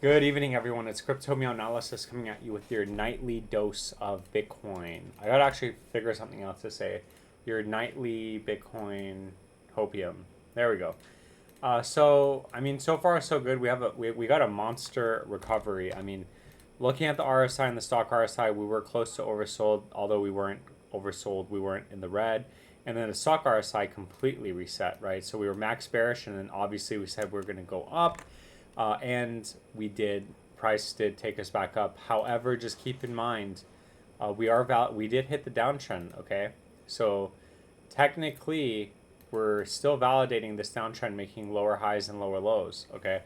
Good evening, everyone. It's Cryptomeo Analysis coming at you with your nightly dose of Bitcoin. I gotta actually figure something out to say. Your nightly Bitcoin hopium. There we go. So far so good. We got a monster recovery. Looking at the RSI and the stock RSI, we were close to oversold, although we weren't oversold. We weren't in the red. And then the stock RSI completely reset, right? So we were max bearish, and then obviously we said we are going to go up. And we did. Price did take us back up. However, just keep in mind, we did hit the downtrend. Okay, so technically, we're still validating this downtrend, making lower highs and lower lows. Okay,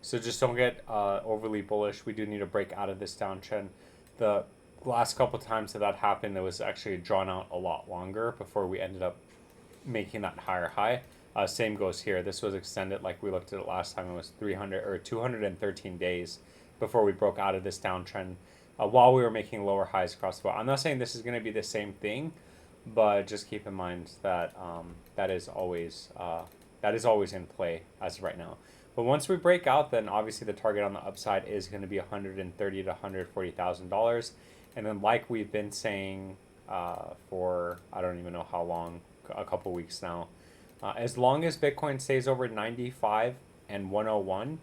so just don't get overly bullish. We do need to break out of this downtrend. The last couple times that happened, it was actually drawn out a lot longer before we ended up making that higher high. Same goes here. This was extended, like we looked at it last time. It was 300 or 213 days before we broke out of this downtrend, while we were making lower highs across the board. I'm not saying this is going to be the same thing, but just keep in mind that that is always in play as of right now. But once we break out, then obviously the target on the upside is going to be $130,000 to $140,000, and then like we've been saying for I don't even know how long, a couple weeks now. As long as Bitcoin stays over 95 and 101,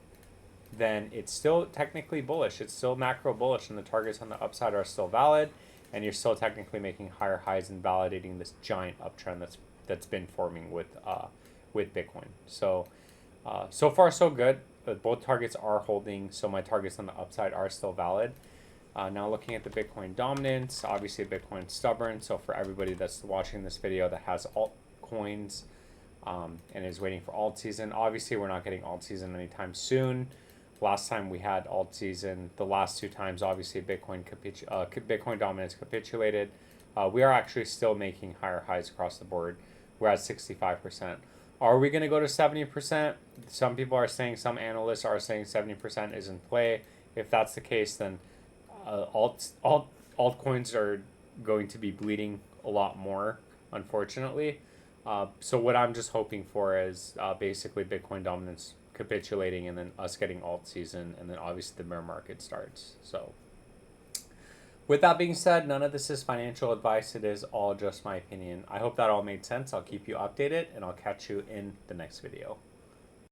then it's still technically bullish. It's still macro bullish, and the targets on the upside are still valid, and you're still technically making higher highs and validating this giant uptrend that's been forming with Bitcoin. So far so good. But both targets are holding, so my targets on the upside are still valid. Now looking at the Bitcoin dominance, obviously Bitcoin's stubborn. So for everybody that's watching this video that has altcoins, and is waiting for alt season. Obviously, we're not getting alt season anytime soon. Last time we had alt season, the last two times, obviously Bitcoin dominance capitulated. We are actually still making higher highs across the board. We're at 65%. Are we going to go to 70%? Some people are saying, some analysts are saying 70% is in play. If that's the case, then altcoins are going to be bleeding a lot more, unfortunately. So what I'm just hoping for is basically Bitcoin dominance capitulating, and then us getting alt season, and then obviously the bear market starts. So with that being said, none of this is financial advice. It is all just my opinion. I hope that all made sense. I'll keep you updated, and I'll catch you in the next video.